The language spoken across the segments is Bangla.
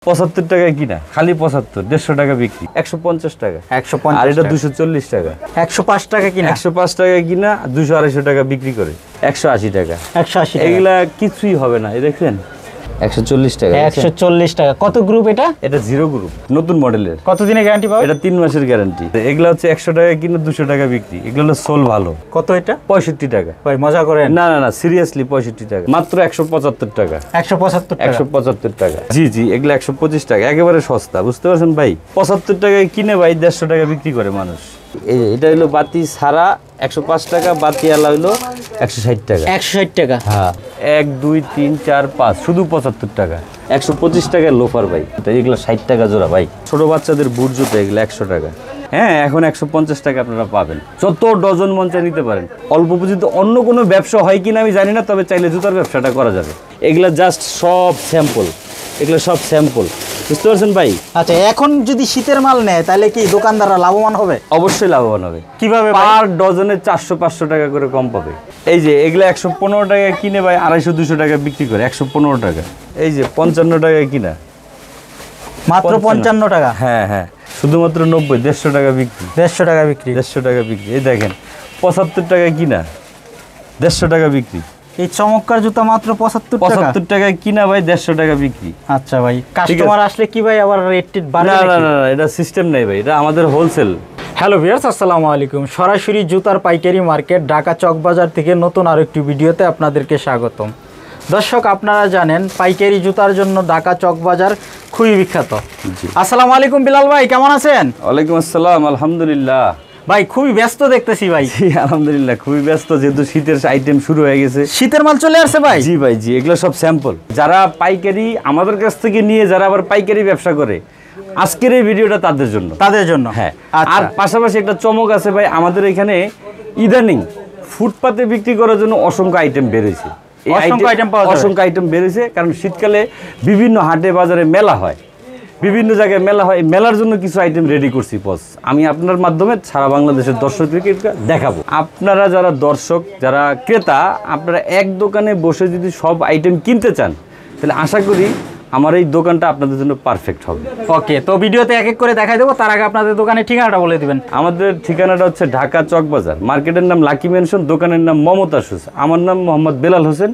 75 টাকায় কিনা, খালি 75, 150 টাকা বিক্রি, 150 টাকা, 150 আর এটা 240 টাকা, 105 টাকা কিনা, 105 টাকায় কিনা, 200-250 টাকা বিক্রি করে, 180 টাকা, 180 টাকা। এগুলা কিছুই হবে না, এই দেখছেন 140 টাকা, 140 টাকা। কত গ্রুপ এটা? এটা 0 গ্রুপ, নতুন মডেলের। কতদিনের গ্যারান্টি পাবে? এটা 3 মাসের গ্যারান্টি। এগুলা হচ্ছে 100 টাকা কিনা, 200 টাকা বিক্রি। এগুলো হলো সোল ভালো। কত এটা? 65 টাকা। ভাই মজা করেন? না না না, সিরিয়াসলি 65 টাকা, মাত্র 175 টাকা। 175 টাকা, 175 টাকা। জি জি, এগুলো 125 টাকা, একেবারে সস্তা, বুঝতে পারছেন ভাই? 75 টাকায় কিনে ভাই 150 টাকা বিক্রি করে মানুষ। এটা হলো বাতি ছাড়া 105 টাকা, বাতি আলা হলো 160 টাকা। 160 টাকা। হ্যাঁ, 1 2 3 4 5, শুধু 75 টাকা। 125 টাকার লোফার ভাই, এগুলো 60 টাকা জোড়া ভাই। ছোট বাচ্চাদের বুট জুতো এগুলো 100 টাকা। হ্যাঁ, এখন 150 টাকা আপনারা পাবেন। যত ডজন মন চাই নিতে পারেন। অল্প পুঁজিতে অন্য কোনো ব্যবসা হয় কিনা আমি জানি না, তবে চাইলে জুতার ব্যবসাটা করা যাবে। এগুলা জাস্ট সব স্যাম্পল, এগুলো সব স্যাম্পল, বুঝতে পারছেন ভাই? আচ্ছা, এখন যদি শীতের মাল নেয় তাহলে কি দোকানদাররা লাভবান হবে? অবশ্যই লাভবান হবে। কিভাবে? পার ডজনে 400-500 টাকা করে কম পাবে। এই যে এগুলো 115 টাকা কিনে ভাই 250-200 টাকা বিক্রি করে, 115 টাকা। এই যে 55 টাকায় কিনা, মাত্র 55 টাকা। হ্যাঁ হ্যাঁ, শুধুমাত্র 90, 150 টাকা বিক্রি, 150 টাকা বিক্রি, 150 টাকা বিক্রি। এই দেখেন 75 টাকায় কিনা, 150 টাকা বিক্রি। এই চমৎকার জুতা মাত্র 75 টাকায় কিনা ভাই, 150 টাকা বিক্রি। আচ্ছা ভাই, কাস্টমার আসলে কি ভাই আবার রেট বাড়ে? না না না, এটা সিস্টেম নাই ভাই, এটা আমাদের হোলসেল। হ্যালো ভিউয়ার্স, আসসালামু আলাইকুম। সরাসরি জুতার পাইকারি মার্কেট ঢাকা চকবাজার থেকে নতুন আরেকটি ভিডিওতে আপনাদেরকে স্বাগতম। দর্শক, আপনারা জানেন পাইকারি জুতার জন্য ঢাকা চকবাজার খুবই বিখ্যাত। আসসালামু আলাইকুম বিলাল ভাই, কেমন আছেন? ওয়ালাইকুম আসসালাম, আলহামদুলিল্লাহ। ভাই খুবই ব্যস্ত দেখতেছি ভাই। আলহামদুলিল্লাহ, খুবই ব্যস্ত, যেহেতু শীতের আইটেম শুরু হয়ে গেছে। শীতের মাল চলে আসছে ভাই? জি ভাই জি, এগুলো সব স্যাম্পল। যারা পাইকারি আমাদের কাছ থেকে নিয়ে যারা আবার পাইকারি ব্যবসা করে, আজকের এই ভিডিওটা তাদের জন্য। হ্যাঁ, আর পাশাপাশি একটা চমক আছে ভাই, আমাদের এখানে ইদানিং ফুটপাতে বিক্রি করার জন্য অসংখ্য আইটেম বেরিয়েছে। অসংখ্য আইটেম বেরিয়েছে, কারণ শীতকালে বিভিন্ন হাটে বাজারে মেলা হয়, বিভিন্ন জায়গায় মেলা হয়। মেলার জন্য কিছু আইটেম রেডি করছি বস, আমি আপনার মাধ্যমে সারা বাংলাদেশের দর্শকদেরকে দেখাবো। আপনারা যারা দর্শক, যারা ক্রেতা, আপনারা এক দোকানে বসে যদি সব আইটেম কিনতে চান, তাহলে আশা করি আমার এই দোকানটা আপনাদের জন্য পারফেক্ট হবে। ওকে, তো ভিডিওতে এক এক করে দেখাই দেবো, তার আগে আপনাদের দোকানের ঠিকানাটা বলে দিবেন। আমাদের ঠিকানাটা হচ্ছে ঢাকা চকবাজার, মার্কেটের নাম লাকি মেনশন, দোকানের নাম মমতা শুজ, আমার নাম মোহাম্মদ বেলাল হোসেন।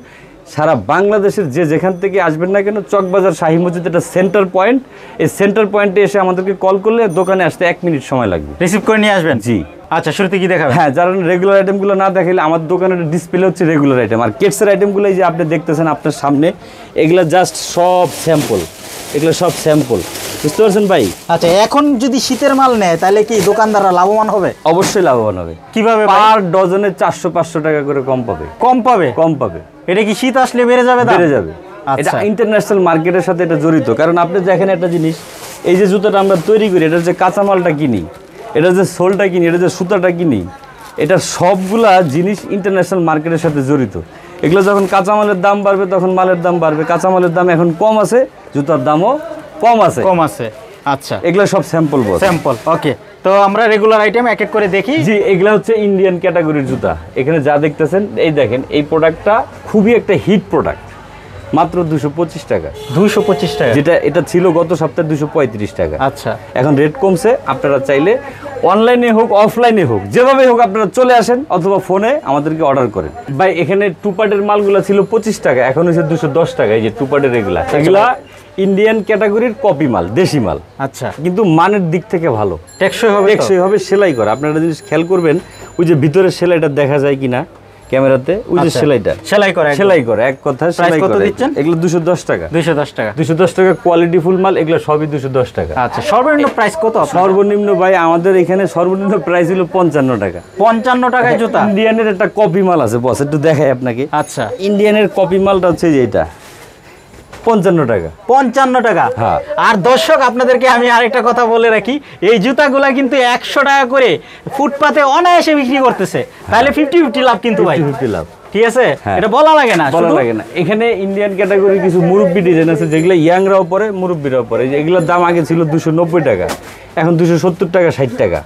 সারা বাংলাদেশের যে যেখান থেকে আসবেন না কেন, চকবাজার শাহী মসজিদ একটা সেন্টার পয়েন্ট, এই সেন্টার পয়েন্টে এসে আমাদেরকে কল করলে দোকানে আসতে 1 মিনিট সময় লাগবে। রিসিভ করে নিয়ে আসবেন? জি। আচ্ছা, শুরুতে কি দেখাবেন? হ্যাঁ, যারা রেগুলার আইটেমগুলো না দেখাইলে, আমার দোকানের ডিসপ্লে হচ্ছে রেগুলার আইটেম, আর কিডসের আইটেমগুলো যে আপনি দেখতেছেন আপনার সামনে, এগুলো জাস্ট সব স্যাম্পল, এগুলো সব স্যাম্পল, বুঝতে পারছেন ভাই? আচ্ছা, এখন যদি শীতের মাল নেয় তাহলে কি দোকানদাররা লাভবান হবে? অবশ্যই লাভবান হবে। কিভাবে? পার ডজনে 400-500 টাকা করে কম পাবে। কম পাবে? কম পাবে। এটা কি শীত আসলে বেড়ে যাবে? বেড়ে যাবে। এটা ইন্টারন্যাশনাল মার্কেটের সাথে এটা জড়িত, কারণ আপনি দেখেন একটা জিনিস, এই যে জুতাটা আমরা তৈরি করি, এটার যে কাঁচামালটা কিনি, এটার যে সোলটা কিনি, এটা যে সুতাটা কিনি, এটা সবগুলা জিনিস ইন্টারন্যাশনাল মার্কেটের সাথে জড়িত। এগুলো যখন কাঁচামালের দাম বাড়বে তখন মালের দাম বাড়বে। কাঁচামালের দাম এখন কম আছে, জুতার দামও কম আছে। আচ্ছা, এগুলো সব স্যাম্পল বস, স্যাম্পল। ওকে, তো আমরা রেগুলার আইটেম এক এক করে দেখি। জি, এগুলো হচ্ছে ইন্ডিয়ান ক্যাটাগরির জুতা। এখানে যা দেখতেছেন, এই দেখেন, এই প্রোডাক্টটা খুবই একটা হিট প্রোডাক্ট, মাত্র 225 টাকা। 225 টাকা? যেটা এটা ছিল গত সপ্তাহে 235 টাকা। আচ্ছা, এখন রেট কমছে। আপনারা চাইলে অনলাইনে হোক অফলাইনে হোক, যেভাবে হোক আপনারা চলে আসেন, অথবা ফোনে আমাদেরকে অর্ডার করেন। ভাই এখানে টুপার্টের মালগুলো ছিল 25 টাকা, এখন হচ্ছে 210 টাকা। এই যে টুপার্টের এগুলা ইন্ডিয়ান ক্যাটাগরির কপি মাল, দেশি মাল। আচ্ছা, কিন্তু মানের দিক থেকে ভালো, টেকসই হবে, সেলাই করা। আপনারা জিনিস খেয়াল করবেন, ওই যে ভিতরের সেলাইটা দেখা যায় কিনা ক্যামেরাতে, ওই যে সেলাইটা, সেলাই করে এক কথা সেলাই করে। এগুলো 210 টাকা। 210 টাকা কোয়ালিটি ফুল মাল, এগুলো সবই 210 টাকা। আচ্ছা, সর্বনিম্ন প্রাইস কত? সর্বনিম্ন ভাই আমাদের এখানে সর্বনিম্ন প্রাইস হলো 55 টাকা। 55 টাকায় জুতা? ইন্ডিয়ানের একটা কপি মাল আছে বস, একটু দেখাই আপনাকে। আচ্ছা, ইন্ডিয়ানের কপি মালটা হচ্ছে যে এটা 55 টাকা। 55 টাকা? হ্যাঁ। আর দর্শক, আপনাদেরকে আমি আরেকটা কথা বলে রাখি, এই জুতাগুলা কিন্তু 100 টাকা করে ফুটপাতে অনায়াসে বিক্রি করতেছে। তাহলে 50-50 লাভ কিন্তু ভাই। 50 লাভ, ঠিক আছে, এটা বলা লাগে না। এখানে ইন্ডিয়ান ক্যাটাগরি কিছু মুরব্বি ডিজাইন আছে, যেগুলো ইয়াংরাও পরে, মুরব্বিরাও পরে। এগুলোর দাম আগে ছিল 290 টাকা, এখন 270 টাকা, 60 টাকা।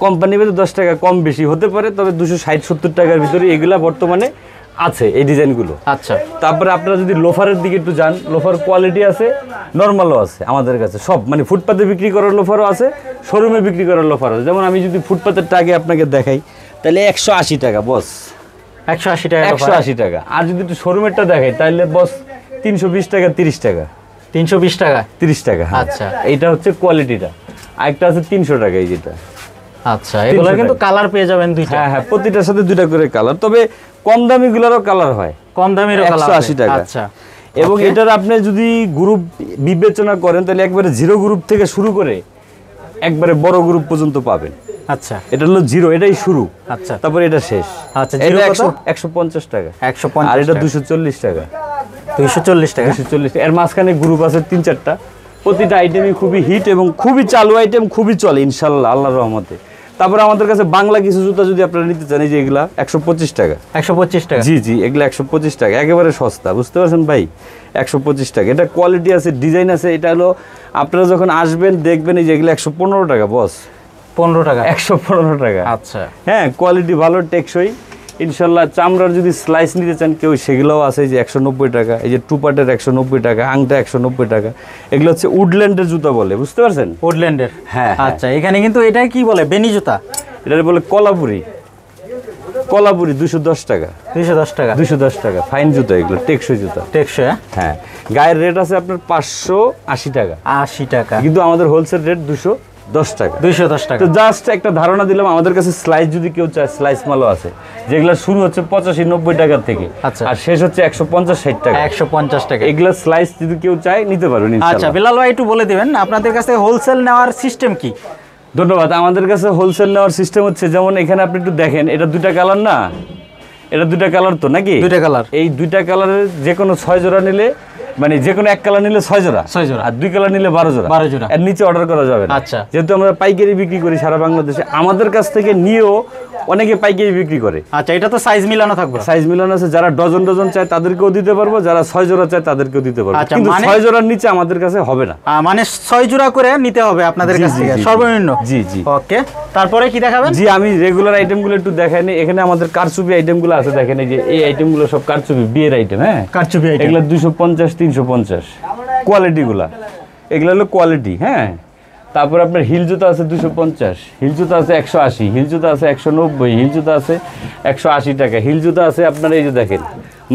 কোম্পানি ভেদে 10 টাকা কম বেশি হতে পারে, তবে 260-70 টাকার ভিতরে এগুলা বর্তমানে আছে এই ডিজাইনগুলো। আচ্ছা, তারপরে আপনারা যদি লোফারের দিকে একটু যান, লোফার কোয়ালিটি আছে, নর্মালও আছে আমাদের কাছে সব, মানে ফুটপাতে বিক্রি করার লোফারও আছে, শোরুমে বিক্রি করার লোফারও আছে। যেমন আমি যদি ফুটপাতের টাকে আপনাকে দেখাই তাহলে 180 টাকা বস, 180 টাকা, 180 টাকা। আর যদি একটু শোরুমেরটা দেখাই তাহলে বস 320 টাকা, 30 টাকা, 320 টাকা, 30 টাকা। আচ্ছা, এইটা হচ্ছে কোয়ালিটিটা। আরেকটা আছে 300 টাকা এই যেটা। আচ্ছা, এগুলো কিন্তু কালার পেয়ে যাবেন দুইটা। হ্যাঁ হ্যাঁ, প্রতিটার সাথে দুইটা করে কালার, তবে কম দামিগুলোরও কালার হয়, কম দামিরও কালার 180 টাকা। আচ্ছা, এবং এটার আপনি যদি গ্রুপ বিবেচনা করেন তাহলে একবারে জিরো গ্রুপ থেকে শুরু করে একবারে বড় গ্রুপ পর্যন্ত পাবেন। আচ্ছা, এটা হলো জিরো, এটাই শুরু, আচ্ছা, তারপরে এটা শেষ। আচ্ছা, এটা 150 টাকা, 150, আর এটা 240 টাকা, 240 টাকা, 240। এর মাঝখানে গ্রুপ আছে 3-4টা। প্রতিটা আইটেমই খুবই হিট এবং খুবই চালু আইটেম, খুবই চলে ইনশাল্লাহ আল্লাহর রহমতে। তারপরে আমাদের কাছে বাংলা কিছু জুতা যদি আপনারা নিতে চান, এই যে এগুলা 125 টাকা, 125 টাকা, জি জি, এগুলো 125 টাকা, একেবারে সস্তা, বুঝতে পারছেন ভাই? 125 টাকা। এটা কোয়ালিটি আছে, ডিজাইন আছে। এটা হলো আপনারা যখন আসবেন দেখবেন এই যে এগুলো 115 টাকা বস, 15 টাকা, 115 টাকা। আচ্ছা, হ্যাঁ, কোয়ালিটি ভালো, টেকসই ইনশাল্লাহ। চামড়ার যদি স্লাইস নিতে চান কেউ, সেগুলোও আছে, এই যে 190 টাকা। এই যে টুপাটের 190 টাকা, আংটা 190 টাকা। এগুলো হচ্ছে উডল্যান্ডের জুতা বলে, বুঝতে পারছেন? উডল্যান্ডের, হ্যাঁ। আচ্ছা, এখানে কিন্তু এটা কি বলে, বেনি জুতা, এটা বলে কলাপুরি। কলাপুরি 210 টাকা, 210 টাকা, 210 টাকা। ফাইন জুতা, এগুলো টেকসই জুতা। টেকসই। হ্যাঁ, গায়ের রেট আছে আপনার 580 টাকা, 80 টাকা, কিন্তু আমাদের হোলসেল রেট 210 টাকা। 210 টাকা। তো জাস্ট একটা ধারণা দিলাম। আমাদের কাছে স্লাইস যদি কেউ চায়, স্লাইস মালও আছে, যেগুলো শুরু হচ্ছে 85-90 টাকা থেকে, আচ্ছা, আর শেষ হচ্ছে 150-60 টাকা, 150 টাকা। এগুলা স্লাইস যদি কেউ চায় নিতে পারবেন আচ্ছা, ইনশাআল্লাহ। বিলাল ভাই একটু বলে দিবেন আপনাদের কাছে হোলসেল নেওয়ার সিস্টেম কি? ধন্যবাদ। আমাদের কাছে হোলসেল নেওয়ার সিস্টেম হচ্ছে, যেমন এখানে আপনি একটু দেখেন, এটা দুইটা কালার না, এটা দুইটা কালার তো নাকি? দুইটা কালার। এই দুইটা কালারের যে কোনো 6 জোড়া নিলে, মানে যে কোনো এক কালার নিলে 6 জোড়া, 6 জোড়া, আর 2 কালার নিলে 12 জোড়া, 12 জোড়া। এর নিচে অর্ডার করা যাবে না। আচ্ছা, যেহেতু আমরা পাইকারি বিক্রি করি সারা বাংলাদেশে, আমাদের কাছ থেকে নিয়েও অনেকে পাইকারি বিক্রি করে। আচ্ছা, এটা তো সাইজ মিলানো থাকবে? সাইজ মিলানো আছে, যারা ডজন ডজন চায় তাদেরকেও দিতে পারবো, যারা 6 জোড়া চায় তাদেরকেও দিতে পারবো। আচ্ছা, কিন্তু মানে 6 জোড়ার নিচে আমাদের কাছে হবে না, মানে 6 জোড়া করে নিতে হবে আপনাদের জি, কাছ জি, থেকে জি, সর্বনিম্ন। জি জি। ওকে, তারপরে কি দেখাবেন? জি, আমি রেগুলার আইটেমগুলো একটু দেখাইনি। এখানে আমাদের কারচুপি আইটেমগুলো আছে, দেখেন এই যে এই আইটেমগুলো সব কারচুপি বিয়ের আইটেম। হ্যাঁ, কারচুপি আইটেম, এগুলো 250-350 কোয়ালিটিগুলা, এগুলো হলো কোয়ালিটি। হ্যাঁ, তারপর আপনার হিল জুতা আছে 250, হিল জুতা আছে 180, হিল জুতা আছে 190, হিল জুতা আছে 180 টাকা, হিল জুতা আছে আপনার এই যে দেখেন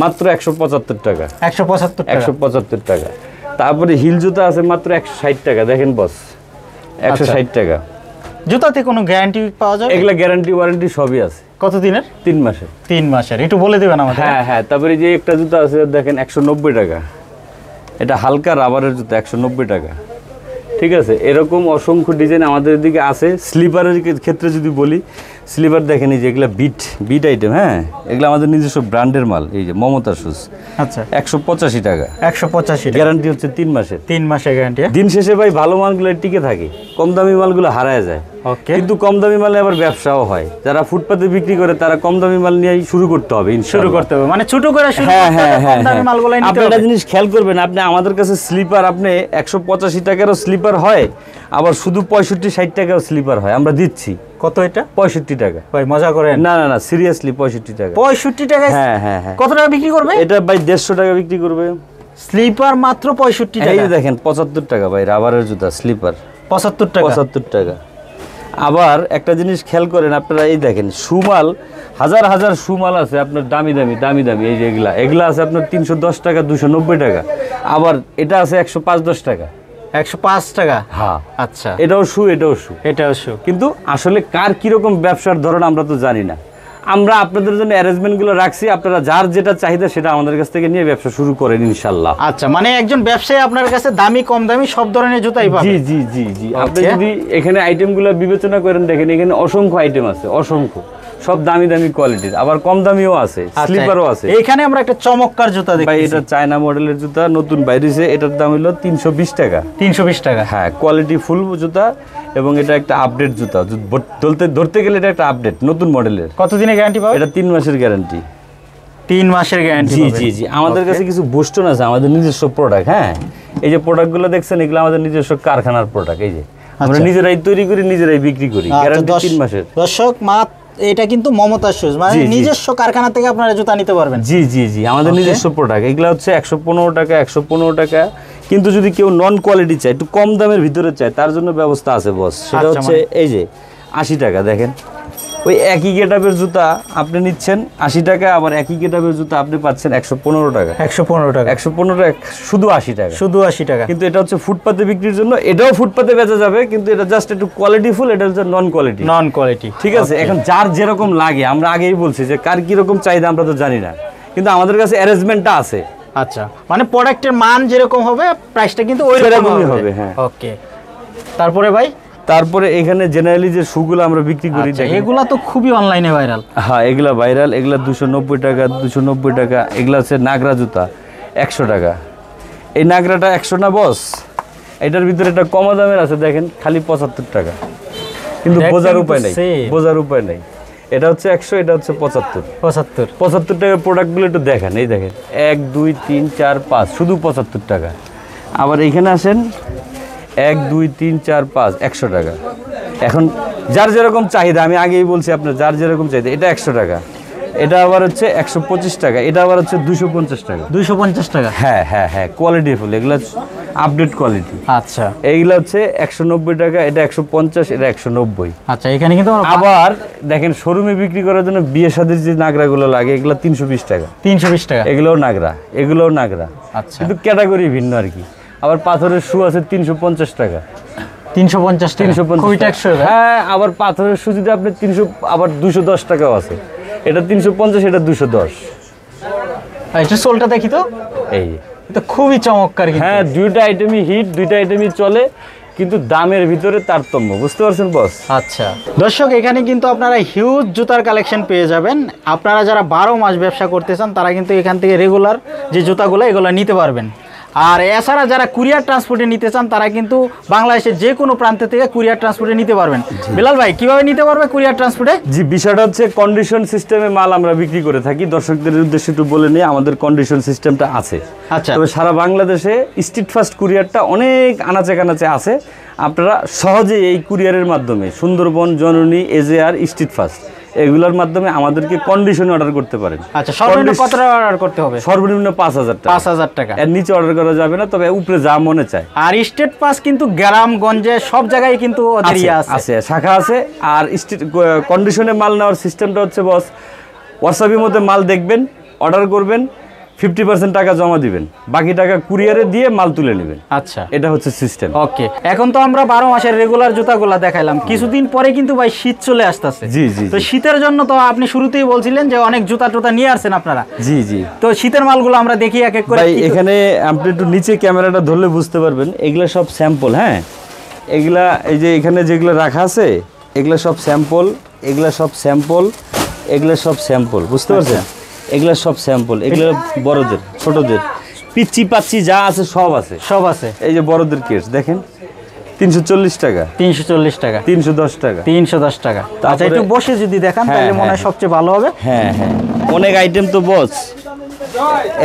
মাত্র 175 টাকা, 175 টাকা, 175 টাকা। তারপরে হিল জুতা আছে মাত্র 160 টাকা, দেখেন বস, 160 টাকা। জুতাতে কোনো গ্যারান্টি পাওয়া যাবে? এগুলা গ্যারান্টি ওয়ারেন্টি সবই আছে। কত দিনের? 3 মাসের। 3 মাসের, একটু বলে দেবেন আমাদের। হ্যাঁ হ্যাঁ, তারপরে যে একটা জুতা আছে দেখেন 190 টাকা, এটা হালকা রাবারের জুতা, 190 টাকা। ঠিক আছে, এরকম অসংখ্য ডিজাইন আমাদের দিকে আছে। স্লিপারের ক্ষেত্রে যদি বলি, স্লিপার দেখেন এই যে এগুলো বিট আইটেম। হ্যাঁ, এগুলো আমাদের নিজস্ব ব্র্যান্ডের মাল। এই যে মমতা শুজ, আচ্ছা, 185 টাকা, 185 টাকা, গ্যারান্টি হচ্ছে 3 মাসের। 3 মাসের গ্যারান্টি। দিন শেষে ভাই ভালো মালগুলো টিকে থাকে, কম দামি মালগুলো হারায় যায়। ওকে, কিন্তু কম দামি মালে আবার ব্যবসাও হয়। যারা ফুটপাতে বিক্রি করে তারা কম দামি মাল নিয়েই শুরু করতে হবে, শুরু করতে হবে, মানে ছোট করে শুরু হ্যাঁ করতে হ্যাঁ হবে, হ্যাঁ কম দামি মালগুলাই নিতে আপনি হবে। একটা জিনিস খেয়াল করবেন, আপনি আমাদের কাছে স্লিপার আপনি 185 টাকারও স্লিপার হয়, আবার শুধু 65-60 টাকাও স্লিপার হয়, আমরা দিচ্ছি। কত এটা? 65 টাকা। ভাই মজা করেন? না না না, সিরিয়াসলি 65 টাকা। 65 টাকা? হ্যাঁ হ্যাঁ হ্যাঁ। কত টাকা বিক্রি করবে এটা ভাই 150 টাকা বিক্রি করবে। স্লিপার মাত্র 65 এই টাকা? যে দেখেন 75 টাকা ভাই, রাবারের জুতা স্লিপার 75 টাকা। 75 টাকা। আবার একটা জিনিস খেয়াল করেন আপনারা, এই দেখেন সুমাল, হাজার হাজার সুমাল আছে আপনার, দামি দামি দামি দামি। এই যে এগুলা আছে আপনার 310 টাকা, 290 টাকা। আবার এটা আছে 105-10 টাকা, 105 টাকা। হ্যাঁ, আচ্ছা, এটাও এটাও এটাও শু। কিন্তু আসলে কার কিরকম ব্যবসার ধরন আমরা তো জানি না। আমরা আপনাদের জন্য অ্যারেঞ্জমেন্টগুলো রাখছি, আপনারা যার যেটা চাহিদা সেটা আমাদের কাছ থেকে নিয়ে ব্যবসা শুরু করেন ইনশাল্লাহ। আচ্ছা, মানে একজন ব্যবসায়ী আপনার কাছে দামি কম দামি সব ধরনের জুতাই পাবে? জি জি জি জি। আপনি যদি এখানে আইটেমগুলো বিবেচনা করেন, দেখেন এখানে অসংখ্য আইটেম আছে, অসংখ্য, সব দামি দামি কোয়ালিটির, আবার কম দামিও আছে, স্লিপারও আছে। এখানে আমরা একটা চমৎকার জুতা দেখি ভাই, এটা চায়না মডেলের জুতা, নতুন বাইরেছে। এটার দাম হলো 320 টাকা। 320 টাকা? হ্যাঁ, কোয়ালিটি ফুল জুতা, এবং এটা একটা আপডেট জুতা। ধরতে গেলে এটা একটা আপডেট, নতুন মডেলের। কতদিনের গ্যারান্টি পাবে? এটা 3 মাসের গ্যারান্টি। 3 মাসের গ্যারান্টি? জি জি জি। আমাদের কাছে কিছু বুস্টন আছে, আমাদের নিজস্ব প্রোডাক্ট। হ্যাঁ, এই যে প্রোডাক্টগুলো দেখছেন, এগুলো আমাদের নিজস্ব কারখানার প্রোডাক্ট। এই যে আমরা নিজেরাই তৈরি করি, নিজেরাই বিক্রি করি, গ্যারান্টি 3 মাসের। দর্শক, মাত্র এটা কিন্তু মমতাজ শুজ, মানে নিজস্ব কারখানা থেকে আপনারা জুতা নিতে পারবেন। জি জি জি, আমাদের নিজস্ব প্রোডাক্ট। এগুলো হচ্ছে 115 টাকা, 115 টাকা। কিন্তু যদি কেউ নন কোয়ালিটি চায়, একটু কম দামের ভিতরে চায়, তার জন্য ব্যবস্থা আছে বস। সেটা হচ্ছে এই যে 80 টাকা। দেখেন ওই একই গেটআপের জুতা আপনি নিচ্ছেন 80 টাকা, আবার একই গেটআপের জুতা আপনি পাচ্ছেন 115 টাকা। 115 টাকা, 115 টাকা, শুধু 80 টাকা, শুধু 80 টাকা। কিন্তু এটা হচ্ছে ফুটপাতে বিক্রির জন্য, এটাও ফুটপাতে বেচা যাবে, কিন্তু এটা জাস্ট একটু কোয়ালিটি ফুল, এটা হচ্ছে নন কোয়ালিটি। নন কোয়ালিটি, ঠিক আছে। এখন যার যেরকম লাগে, আমরা আগেই বলছি যে কার কিরকম চাহিদা আমরা তো জানি না, কিন্তু আমাদের কাছে অ্যারেঞ্জমেন্টটা আছে। আচ্ছা, মানে প্রোডাক্টের মান যেরকম হবে প্রাইসটা কিন্তু ওই রকমই হবে। হ্যাঁ, ওকে। তারপরে ভাই, তারপরে এখানে জেনারেলি যে শুগুলো আমরা বিক্রি করি, এগুলা তো খুবই অনলাইনে ভাইরাল। হ্যাঁ, এগুলা ভাইরাল। এগুলা 290 টাকা, 290 টাকা। এগুলা হচ্ছে নাগরা জুতা 100 টাকা। এই নাগরাটা 100 না বস, এটার ভিতরে একটা কম দামের আছে, দেখেন খালি 75 টাকা। কিন্তু বোঝার উপায় নেই, বোঝার উপায় নেই। এটা হচ্ছে 100, এটা হচ্ছে 75 টাকার প্রোডাক্টগুলো একটু দেখেন। এই দেখেন 1 2 3 4 5, শুধু 75 টাকা। আবার এইখানে আসেন 1 2 3 4 5, 100 টাকা। এখন যার যেরকম চাহিদা, আমি আগেই বলছি আপনার, যার যেরকম চাহিদা। এটা 100 টাকা, এটা আবার হচ্ছে 125 টাকা, এটা আবার হচ্ছে 250 টাকা। 250 টাকা? হ্যাঁ হ্যাঁ হ্যাঁ, কোয়ালিটি ফুল, এগুলো আপডেট কোয়ালিটি। আচ্ছা, এইগুলো হচ্ছে 190 টাকা, এটা 150, এটা 190। আচ্ছা, এখানে কিন্তু আবার দেখেন শোরুমে বিক্রি করার জন্য বিয়ে শাদীর যে নাগরাগুলো লাগে, এগুলো 320 টাকা। 320 টাকা, এগুলোও নাগরা, এগুলোও নাগরা। আচ্ছা, কিন্তু ক্যাটাগরি ভিন্ন আর কি। আবার পাথরের শু আছে 350 টাকা। 350 খুবই টেকসই। হ্যাঁ, আবার পাথরের শু যদি আপনি 300, আবার 210 টাকাও আছে। এটা 350, এটা 210। এটা সোলটা দেখি তো, এই এটা খুবই চমৎকার। হ্যাঁ, দুইটা আইটেমই হিট, দুইটা আইটেমই চলে, কিন্তু দামের ভিতরে তারতম্য, বুঝতে পারছেন বস? আচ্ছা দর্শক, এখানে কিন্তু আপনারা হিউজ জুতার কালেকশন পেয়ে যাবেন। আপনারা যারা 12 মাস ব্যবসা করতে চান, তারা কিন্তু এখান থেকে রেগুলার যে জুতাগুলো এগুলো নিতে পারবেন। আর এছাড়া যারা কুরিয়ার ট্রান্সপোর্টে নিতে চান, তারা কিন্তু বাংলাদেশের যে কোনো প্রান্ত থেকে কুরিয়ার ট্রান্সপোর্টে নিতে পারবেন। বিলাল ভাই, কিভাবে নিতে পারবে কুরিয়ার ট্রান্সপোর্টে? জি, বিষয়টা হচ্ছে কন্ডিশন সিস্টেমে মাল আমরা বিক্রি করে থাকি। দর্শকদের উদ্দেশ্যে একটু বলে নিই, আমাদের কন্ডিশন সিস্টেমটা আছে। আচ্ছা, তবে সারা বাংলাদেশে স্ট্রিট ফাস্ট কুরিয়ারটা অনেক আনাচে কানাচে আছে। আপনারা সহজে এই কুরিয়ারের মাধ্যমে সুন্দরবন, জননী, এজেআর, স্ট্রিট ফাস্ট এগুলোর মাধ্যমে আমাদেরকে কন্ডিশনে অর্ডার করতে পারেন। আচ্ছা, সর্বনিম্ন কত টাকা অর্ডার করতে হবে? সর্বনিম্ন 5000 টাকা। 5000 টাকা, এর নিচে অর্ডার করা যাবে না, তবে উপরে যা মনে চায়। আর স্টেট পাস কিন্তু গ্রামগঞ্জে সব জায়গায় কিন্তু আছে, শাখা আছে। আর স্ট্রিট কন্ডিশনে মাল নেওয়ার সিস্টেমটা হচ্ছে বস, হোয়াটসঅ্যাপের মধ্যে মাল দেখবেন, অর্ডার করবেন, 50% টাকা জমা দিবেন, বাকি টাকা কুরিয়ারে দিয়ে মাল তুলে নেবেন। আচ্ছা, এটা হচ্ছে সিস্টেম। ওকে। এখন তো আমরা 12 মাসের রেগুলার জুতাগুলা দেখাইলাম, কিছুদিন পরে কিন্তু ভাই শীত চলে আসতেছে। জি জি। তো শীতের জন্য তো আপনি শুরুতেই বলছিলেন যে অনেক জুতা টুতা নিয়ে আসছেন আপনারা। জি জি। তো শীতের মালগুলো আমরা দেখি এক এক করে। ভাই, এখানে আপনি একটু নিচে ক্যামেরাটা ধরলে বুঝতে পারবেন, এগুলা সব স্যাম্পল। হ্যাঁ, এগুলা এই যে এখানে যেগুলো রাখা আছে, এগুলা সব স্যাম্পল, এগুলা সব স্যাম্পল, এগুলা সব স্যাম্পল, বুঝতে পারছেন? এগুলা সব স্যাম্পল। এগুলো বড়দের, ছোটদের, পিচ্ছি পাচ্ছি যা আছে সব আছে, সব আছে। এই যে বড়দের কেস দেখেন 340 টাকা, 340 টাকা, 310 টাকা, 310 টাকা। আচ্ছা, একটু বসে যদি দেখান তাহলে মনে হয় সবচেয়ে ভালো হবে। হ্যাঁ হ্যাঁ, অনেক আইটেম তো বস।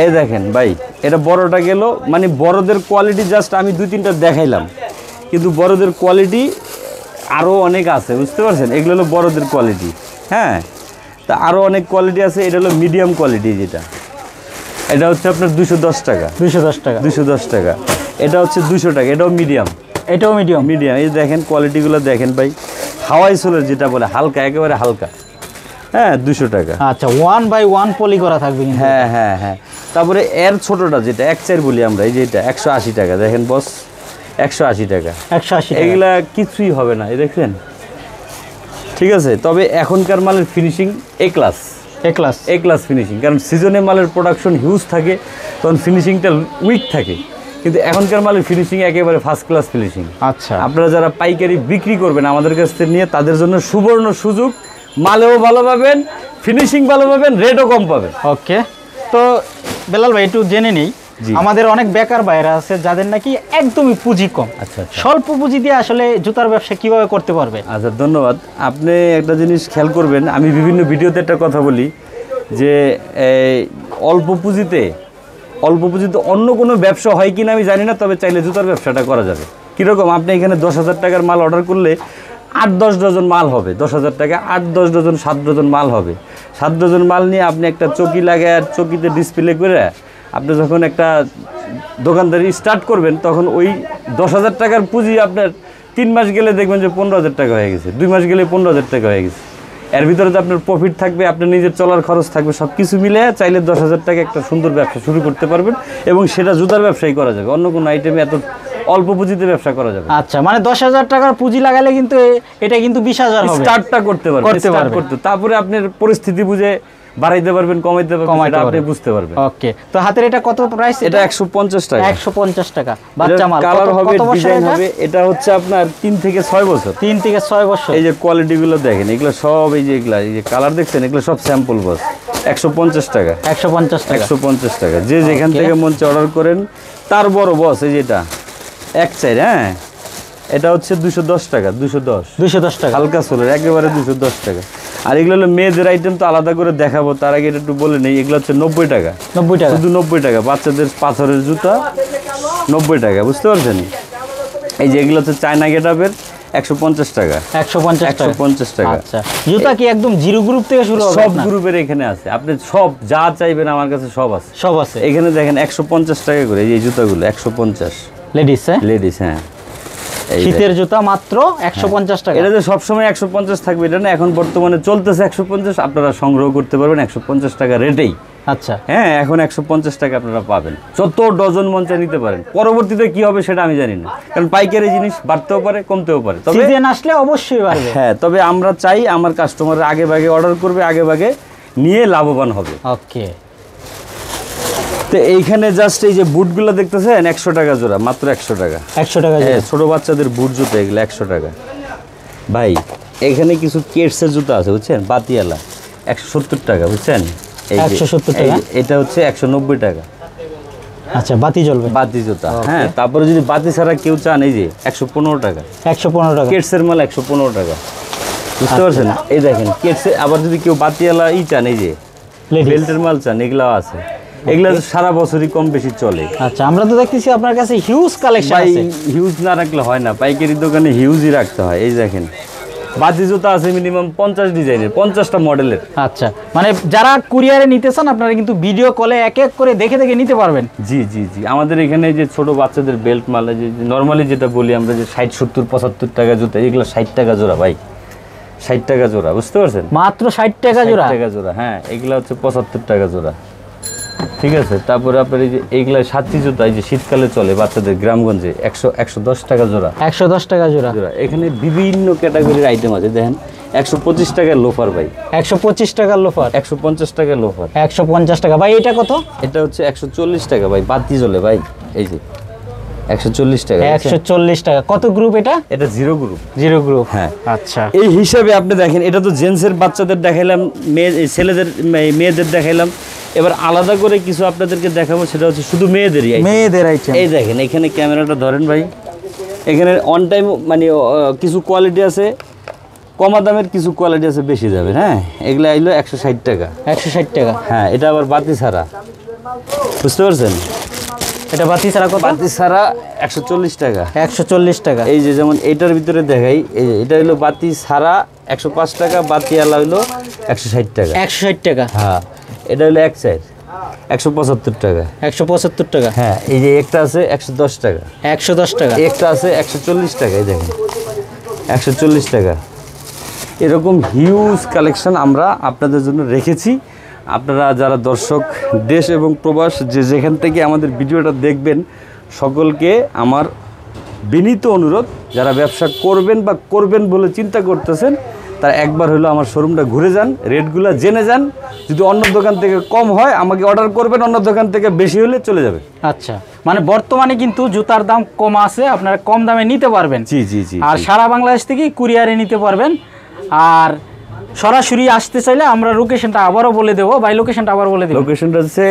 এই দেখেন ভাই, এটা বড়টা গেল, মানে বড়দের কোয়ালিটি জাস্ট আমি 2-3টা দেখাইলাম, কিন্তু বড়দের কোয়ালিটি আরও অনেক আছে, বুঝতে পারছেন? এগুলো হলো বড়দের কোয়ালিটি। হ্যাঁ, তা আরও অনেক কোয়ালিটি আছে। এটা হলো মিডিয়াম কোয়ালিটি, যেটা এটা হচ্ছে আপনার 210 টাকা। 210 টাকা, 210 টাকা। এটা হচ্ছে 200 টাকা, এটাও মিডিয়াম। এটাও মিডিয়াম। মিডিয়াম, এই দেখেন কোয়ালিটিগুলো দেখেন ভাই, হাওয়াই সোলের যেটা বলে, হালকা, একেবারে হালকা। হ্যাঁ, 200 টাকা। আচ্ছা, 1/1 পলি করা থাকবে কিন্তু। হ্যাঁ হ্যাঁ হ্যাঁ। তারপরে এর ছোটটা যেটা 1/4 বলি আমরা, এই যে এটা 180 টাকা। দেখেন বস, 180 টাকা। 180 টাকা। এগুলা কিছুই হবে না, এই দেখছেন? ঠিক আছে, তবে এখনকার মালের ফিনিশিং এ ক্লাস, এ ক্লাস ফিনিশিং। কারণ সিজনে মালের প্রোডাকশন হিউজ থাকে, তখন ফিনিশিংটা উইক থাকে, কিন্তু এখনকার মালের ফিনিশিং একেবারে ফার্স্ট ক্লাস ফিনিশিং। আচ্ছা, আপনারা যারা পাইকারি বিক্রি করবেন আমাদের কাছ থেকে নিয়ে, তাদের জন্য সুবর্ণ সুযোগ। মালেও ভালো পাবেন, ফিনিশিং ভালো পাবেন, রেটও কম পাবেন। ওকে। তো বেলাল ভাই, একটু জেনে নেই, আমাদের অনেক বেকার ভাইরা আছে যাদের নাকি একদমই পুঁজি কম। আচ্ছা, স্বল্প পুঁজি দিয়ে আসলে জুতার ব্যবসা কিভাবে করতে পারবে? আচ্ছা, ধন্যবাদ। আপনি একটা জিনিস খেয়াল করবেন, আমি বিভিন্ন ভিডিওতে একটা কথা বলি যে অল্প পুঁজিতে অন্য কোনো ব্যবসা হয় কিনা আমি জানি না, তবে চাইলে জুতার ব্যবসাটা করা যাবে। কীরকম? আপনি এখানে 10,000 টাকার মাল অর্ডার করলে 8-10 ডজন মাল হবে, 10,000 টাকা 8-10 ডজন 7 ডজন মাল হবে। 7 ডজন মাল নিয়ে আপনি একটা চকি লাগায় আর চকিতে ডিসপ্লে করে আপনি যখন একটা দোকানদারি স্টার্ট করবেন, তখন ওই 10,000 টাকার পুঁজি আপনার 3 মাস গেলে দেখবেন যে 15,000 টাকা হয়ে গেছে, 2 মাস গেলে 15,000 টাকা হয়ে গেছে। এর ভিতরে তো আপনার প্রফিট থাকবে, আপনার নিজের চলার খরচ থাকবে, সব কিছু মিলে চাইলে 10,000 টাকা একটা সুন্দর ব্যবসা শুরু করতে পারবেন, এবং সেটা জুতার ব্যবসায় করা যাবে, অন্য কোনো আইটেমে এত অল্প পুঁজিতে ব্যবসা করা যাবে। আচ্ছা, মানে 10,000 টাকার পুঁজি লাগালে কিন্তু এটা কিন্তু 20,000 হবে, স্টার্টটা করতে পারবেন। তারপরে আপনার পরিস্থিতি বুঝে বাড়াইতে পারবেন, কমাইতে পারবেন, সেটা আপনি বুঝতে পারবেন। ওকে, তো হাতের এটা কত প্রাইস? এটা 150 টাকা। 150 টাকা। বাচ্চা মাল, কালার হবে, ডিজাইন হবে। এটা হচ্ছে আপনার 3 থেকে 6 বছর। 3 থেকে 6 বছর। এই যে কোয়ালিটি গুলো দেখেন, এগুলো সব এই যে কালার দেখছেন, এগুলো সব স্যাম্পল বস। 150 টাকা। 150 টাকা। 150 টাকা। যে যেখান থেকে মঞ্চে অর্ডার করেন তার বড় বস। এই যেটা 1/4, হ্যাঁ, এটা হচ্ছে 210 টাকা। 210 টাকা হালকা সোলের, একেবারে 210 টাকা। আর এগুলো হলো মেয়েদের আইটেম, তো আলাদা করে দেখাবো, তার আগে এটা একটু বলে নেই। এগুলো হচ্ছে 90 টাকা। 90 টাকা, শুধু 90 টাকা। বাচ্চাদের পাথরের জুতা 90 টাকা, বুঝতে পারছেন? এই যে এগুলো হচ্ছে চায়না গেটআপের 150 টাকা। 150 টাকা। আচ্ছা, জুতা কি একদম জিরো গ্রুপ থেকে শুরু হবে? সব গ্রুপের এখানে আছে, আপনি সব যা চাইবেন আমার কাছে সব আছে। সব আছে এখানে দেখেন 150 টাকা করে এই জুতাগুলো। 150 লেডিস, হ্যাঁ, লেডিস, হ্যাঁ। শীতের জুতা মাত্র 150 টাকা। এটা যে সবসময় 150 থাকবে এটা না, এখন বর্তমানে চলতেছে 150। আপনারা সংগ্রহ করতে পারবেন 150 টাকা রেটেই। আচ্ছা, হ্যাঁ, এখন 150 টাকা আপনারা পাবেন, যত ডজন মঞ্চে নিতে পারেন। পরবর্তীতে কি হবে সেটা আমি জানি না, কারণ পাইকারি জিনিস বাড়তেও পারে, কমতেও পারে। তবে সিজন আসলে অবশ্যই বাড়বে। হ্যাঁ, তবে আমরা চাই আমার কাস্টমাররা আগে ভাগে অর্ডার করবে, আগে ভাগে নিয়ে লাভবান হবে। ওকে, তো এইখানে জাস্ট এই যে বুটগুলো দেখতেছেন 100 টাকা জোড়া, মাত্র 100 টাকা। 100 টাকা। ছোট বাচ্চাদের বুট জুতো এগুলো 100 টাকা। ভাই এখানে কিছু কেটসের জুতো আছে, বুঝছেন, বাতিয়ালা 170 টাকা, বুঝছেন? 170 টাকা। এটা হচ্ছে 190 টাকা। আচ্ছা, বাতি জ্বলবে, বাতি জুতা। হ্যাঁ, তারপরে যদি বাতি ছাড়া কেউ চান, এই যে 115 টাকা। 115 টাকা কেটসের মাল 115 টাকা, বুঝতে পারছেন? এই দেখেন কেটসে, আবার যদি কেউ বাতিয়ালা চান, এই যে বেল্টের মাল চান, এগুলাও আছে। এগুলা সারা বছরই কম বেশি চলে। আচ্ছা, আমরা তো দেখতেছি আপনার কাছে হিউজ কালেকশন ভাই আছে। হিউজ না রাখলে হয় না, পাইকারি দোকানে হিউজই রাখতে হয়। এই দেখেন বাতি জুতা আছে মিনিমাম 50 ডিজাইনের, 50টা মডেলের। আচ্ছা, মানে যারা কুরিয়ারে নিতে চান আপনারা কিন্তু ভিডিও কলে এক এক করে দেখে দেখে নিতে পারবেন। জি জি জি। আমাদের এখানে যে ছোট বাচ্চাদের বেল্ট মাল, যে নর্মালি যেটা বলি আমরা, যে 60, 70, 75 টাকা জুতা, এগুলো 60 টাকা জোড়া ভাই। 60 টাকা জোড়া, বুঝতে পারছেন? মাত্র 60 টাকা জোড়া। 60 টাকা জোড়া, হ্যাঁ। এগুলো হচ্ছে 75 টাকা জোড়া, ঠিক আছে। তারপরে আপনার এই যে এইগুলা সাথী জুতা, এই যে শীতকালে চলে বাচ্চাদের, গ্রামগঞ্জে 110 টাকা জোড়া। 110 টাকা জোড়া। এখানে বিভিন্ন ক্যাটাগরির আইটেম আছে, দেখেন 125 টাকার লোফার ভাই। 125 টাকার লোফার। 150 টাকার লোফার। 150 টাকা ভাই। এটা কত? এটা হচ্ছে 140 টাকা ভাই, বাতি জ্বলে ভাই। এই যে 140 টাকা। 140 টাকা। কত গ্রুপ এটা? এটা জিরো গ্রুপ। জিরো গ্রুপ, হ্যাঁ। আচ্ছা, এই হিসাবে আপনি দেখেন, এটা তো জেন্টসের বাচ্চাদের দেখাইলাম, ছেলেদের মেয়েদের দেখাইলাম। এবার আলাদা করে কিছু আপনাদেরকে দেখাবো, সেটা হচ্ছে শুধু মেয়েদেরই আইটেম। এই দেখেন, এখানে ক্যামেরাটা ধরেন ভাই, এখানে অন টাইম মানে কিছু কোয়ালিটি আছে কমা দামের, কিছু কোয়ালিটি আছে বেশি দামের। হ্যাঁ, এগুলো আইলো 160 টাকা। 160 টাকা। হ্যাঁ, এটা আবার বাতি ছাড়া, বুঝতে পারছেন? এটা বাতি ছাড়া কত? বাতি ছাড়া 140 টাকা। 140 টাকা। এই যে যেমন এটার ভিতরে দেখাই, এই যে এটা হলো বাতি ছাড়া 105 টাকা, বাতি আলা হইলো 160 টাকা। 160 টাকা। হ্যাঁ, এটা হলো 175 টাকা। 175 টাকা। হ্যাঁ, এই যে একটা আছে 110 টাকা। 110 টাকা। একটা আছে 140 টাকা। এই দেখেন 140 টাকা। এরকম হিউজ কালেকশন আমরা আপনাদের জন্য রেখেছি। আপনারা যারা দর্শক দেশ এবং প্রবাস যে যেখান থেকে আমাদের ভিডিওটা দেখবেন, সকলকে আমার বিনীত অনুরোধ, যারা ব্যবসা করবেন বা করবেন বলে চিন্তা করতেছেন, তারা একবার হলো আমার শোরুমটা ঘুরে যান, রেটগুলো জেনে যান। যদি অন্য দোকান থেকে কম হয় আমাকে অর্ডার করবেন, অন্য দোকান থেকে বেশি হলে চলে যাবে। আচ্ছা, মানে বর্তমানে কিন্তু জুতার দাম কম আছে, আপনারা কম দামে নিতে পারবেন। জি জি জি। আর সারা বাংলাদেশ থেকে কুরিয়ারে নিতে পারবেন। আর সরাসরি আসতে চাইলে আমরা লোকেশনটা আবারও বলে দেবো ভাই। লোকেশনটা আবার বলে দেবো। লোকেশনটা হচ্ছে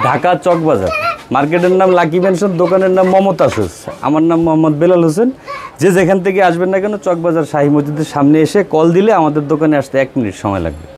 ঢাকা চকবাজার, মার্কেটের নাম লাকি ম্যানশন, দোকানের নাম মমতাজ হোস, আমার নাম মোহাম্মদ বেলাল হোসেন। যে যেখান থেকে আসবেন না কেন, চকবাজার শাহী মসজিদের সামনে এসে কল দিলে আমাদের দোকানে আসতে 1 মিনিট সময় লাগবে।